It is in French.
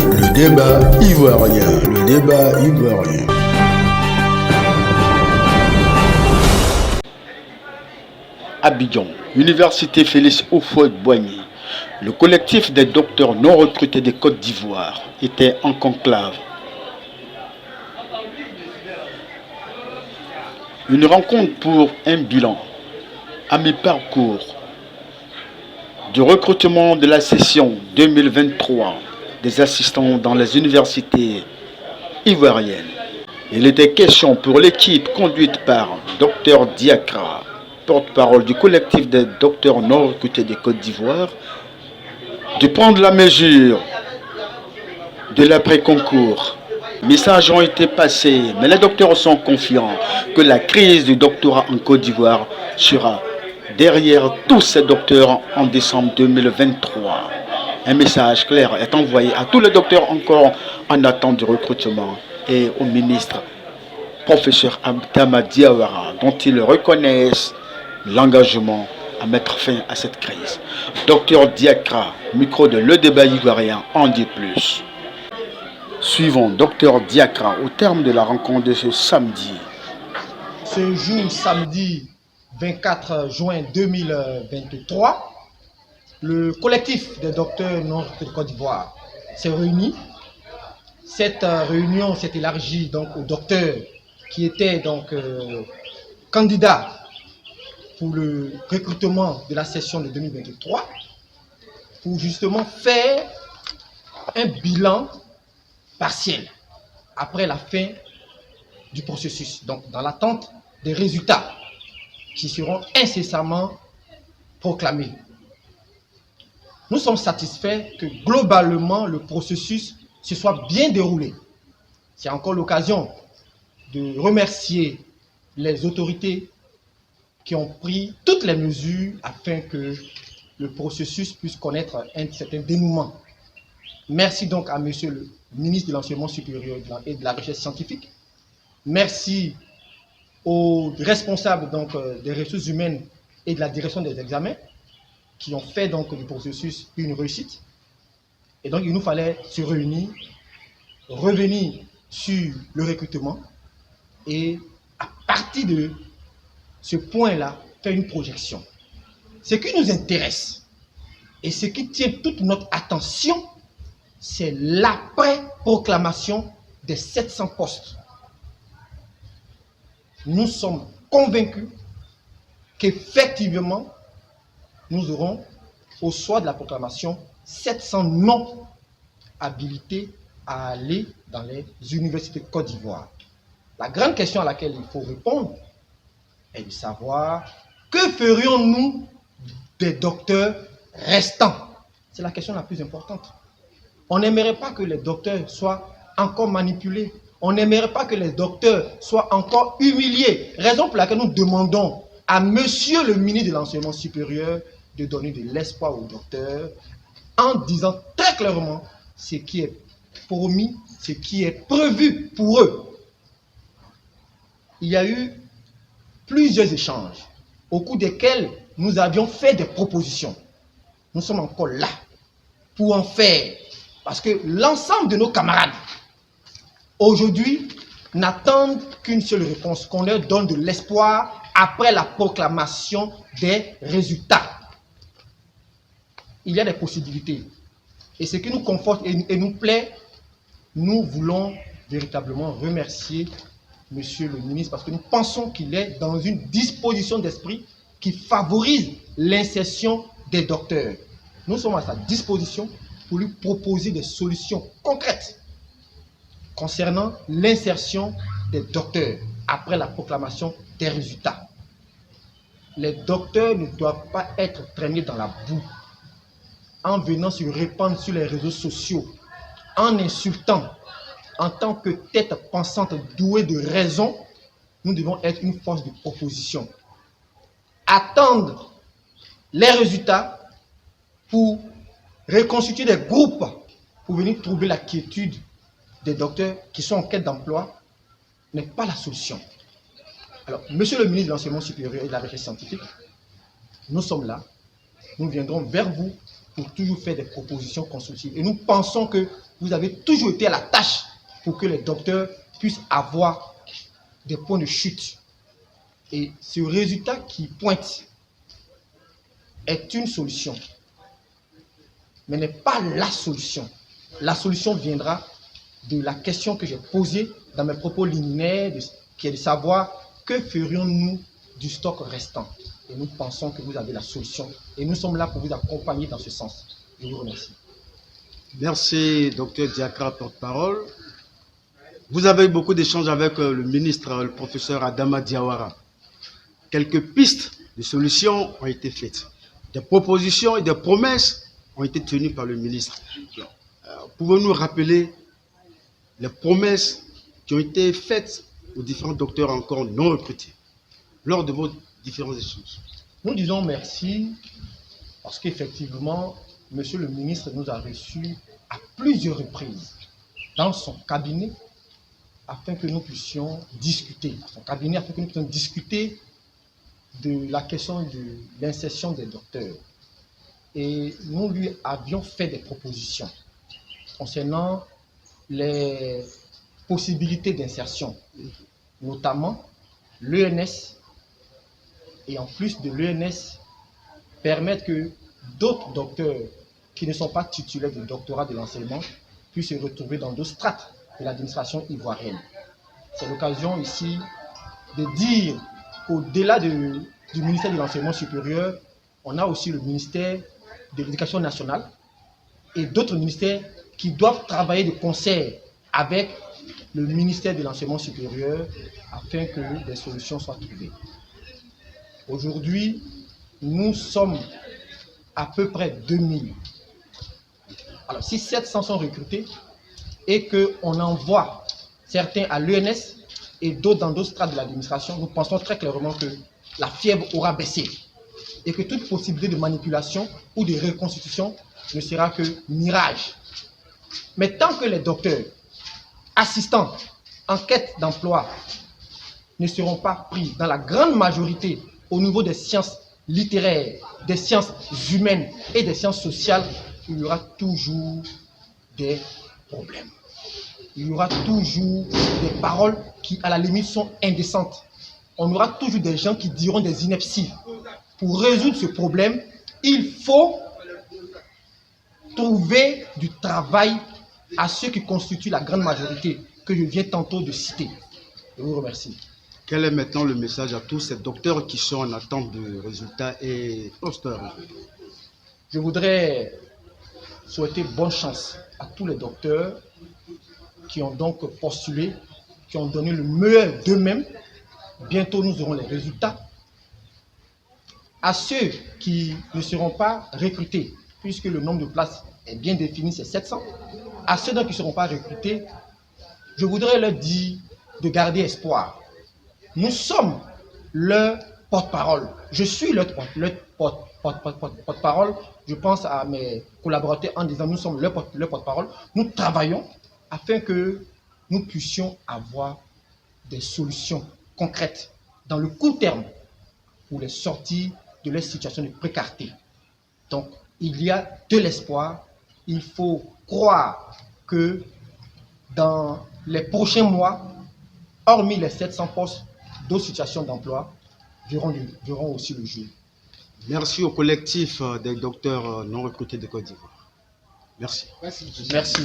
Le débat ivoirien, le débat ivoirien. Abidjan, Université Félix Houphouët-Boigny. Le collectif des docteurs non recrutés des Côte d'Ivoire était en conclave. Une rencontre pour un bilan à mi-parcours du recrutement de la session 2023 des assistants dans les universités ivoiriennes. Il était question pour l'équipe conduite par Dr Diakra, porte-parole du collectif des docteurs non recrutés des Côte d'Ivoire, de prendre la mesure de l'après-concours. Les messages ont été passés, mais les docteurs sont confiants que la crise du doctorat en Côte d'Ivoire sera derrière tous ces docteurs en décembre 2023. Un message clair est envoyé à tous les docteurs encore en attente du recrutement et au ministre professeur Abdama Diawara, dont ils reconnaissent l'engagement à mettre fin à cette crise. Docteur Diakra, micro de Le Débat Ivoirien, en dit plus. Suivons Docteur Diakra au terme de la rencontre de ce samedi. Ce jour, samedi 24 juin 2023, le collectif des docteurs non recrutés de Côte d'Ivoire s'est réuni. Cette réunion s'est élargie donc aux docteurs qui étaient donc candidats pour le recrutement de la session de 2023 pour justement faire un bilan partiel après la fin du processus, donc dans l'attente des résultats qui seront incessamment proclamés. Nous sommes satisfaits que globalement le processus se soit bien déroulé. C'est encore l'occasion de remercier les autorités qui ont pris toutes les mesures afin que le processus puisse connaître un certain dénouement. Merci donc à Monsieur le ministre de l'Enseignement supérieur et de la Recherche scientifique. Merci aux responsables donc, des ressources humaines et de la direction des examens qui ont fait donc du processus une réussite. Et donc il nous fallait se réunir, revenir sur le recrutement et à partir de ce point-là, faire une projection. Ce qui nous intéresse et ce qui tient toute notre attention, c'est l'après-proclamation des 700 postes. Nous sommes convaincus qu'effectivement, nous aurons, au soir de la proclamation, 700 non habilités à aller dans les universités de Côte d'Ivoire. La grande question à laquelle il faut répondre est de savoir que ferions-nous des docteurs restants? C'est la question la plus importante. On n'aimerait pas que les docteurs soient encore manipulés. On n'aimerait pas que les docteurs soient encore humiliés. Raison pour laquelle nous demandons à Monsieur le ministre de l'Enseignement supérieur de donner de l'espoir aux docteurs en disant très clairement ce qui est promis, ce qui est prévu pour eux. Il y a eu plusieurs échanges au cours desquels nous avions fait des propositions. Nous sommes encore là pour en faire parce que l'ensemble de nos camarades aujourd'hui n'attendent qu'une seule réponse, qu'on leur donne de l'espoir après la proclamation des résultats. Il y a des possibilités. Et ce qui nous conforte et nous plaît, nous voulons véritablement remercier Monsieur le ministre parce que nous pensons qu'il est dans une disposition d'esprit qui favorise l'insertion des docteurs. Nous sommes à sa disposition pour lui proposer des solutions concrètes concernant l'insertion des docteurs après la proclamation des résultats. Les docteurs ne doivent pas être traînés dans la boue en venant se répandre sur les réseaux sociaux, en insultant. En tant que tête pensante douée de raison, nous devons être une force de proposition. Attendre les résultats pour reconstituer des groupes pour venir troubler la quiétude des docteurs qui sont en quête d'emploi n'est pas la solution. Alors, Monsieur le ministre de l'Enseignement supérieur et de la Recherche scientifique, nous sommes là, nous viendrons vers vous pour toujours faire des propositions constructives. Et nous pensons que vous avez toujours été à la tâche pour que les docteurs puissent avoir des points de chute. Et ce résultat qui pointe est une solution, mais n'est pas la solution. La solution viendra de la question que j'ai posée dans mes propos liminaires, qui est de savoir que ferions-nous du stock restant. Et nous pensons que vous avez la solution. Et nous sommes là pour vous accompagner dans ce sens. Je vous remercie. Merci, docteur Diakra, porte-parole. Vous avez eu beaucoup d'échanges avec le ministre, le professeur Adama Diawara. Quelques pistes de solutions ont été faites. Des propositions et des promesses ont été tenues par le ministre. Pouvez-nous rappeler les promesses qui ont été faites aux différents docteurs encore non recrutés lors de vos différents échanges? Nous disons merci parce qu'effectivement, monsieur le ministre nous a reçus à plusieurs reprises dans son cabinet afin que nous puissions discuter, de la question de l'insertion des docteurs. Et nous lui avions fait des propositions concernant les possibilités d'insertion, notamment l'ENS, et en plus de l'ENS, permettre que d'autres docteurs qui ne sont pas titulaires du doctorat de l'enseignement puissent se retrouver dans d'autres strates de l'administration ivoirienne. C'est l'occasion ici de dire qu'au-delà du ministère de l'enseignement supérieur, on a aussi le ministère de l'Éducation nationale et d'autres ministères qui doivent travailler de concert avec le ministère de l'enseignement supérieur afin que des solutions soient trouvées. Aujourd'hui, nous sommes à peu près 2000. Alors, si 700 sont recrutés et qu'on envoie certains à l'ENS et d'autres dans d'autres strates de l'administration, nous pensons très clairement que la fièvre aura baissé et que toute possibilité de manipulation ou de reconstitution ne sera que mirage. Mais tant que les docteurs, assistants, en quête d'emploi ne seront pas pris dans la grande majorité au niveau des sciences littéraires, des sciences humaines et des sciences sociales, il y aura toujours des problèmes. Il y aura toujours des paroles qui, à la limite, sont indécentes. On aura toujours des gens qui diront des inepties. Pour résoudre ce problème, il faut trouver du travail à ceux qui constituent la grande majorité que je viens tantôt de citer. Je vous remercie. Quel est maintenant le message à tous ces docteurs qui sont en attente de résultats et post-résultats? Je voudrais souhaiter bonne chance à tous les docteurs qui ont donc postulé, qui ont donné le meilleur d'eux-mêmes. Bientôt, nous aurons les résultats. À ceux qui ne seront pas recrutés, puisque le nombre de places est bien défini, c'est 700. À ceux qui ne seront pas recrutés, je voudrais leur dire de garder espoir. Nous sommes leur porte-parole. Je suis leur porte-parole. Je pense à mes collaborateurs en disant nous sommes leur porte-parole. Nous travaillons afin que nous puissions avoir des solutions concrètes dans le court terme pour les sortir de leur situation de précarité. Donc, il y a de l'espoir. Il faut croire que dans les prochains mois, hormis les 700 postes, d'autres situations d'emploi verront aussi le jour. Merci au collectif des docteurs non recrutés de Côte d'Ivoire. Merci. Merci.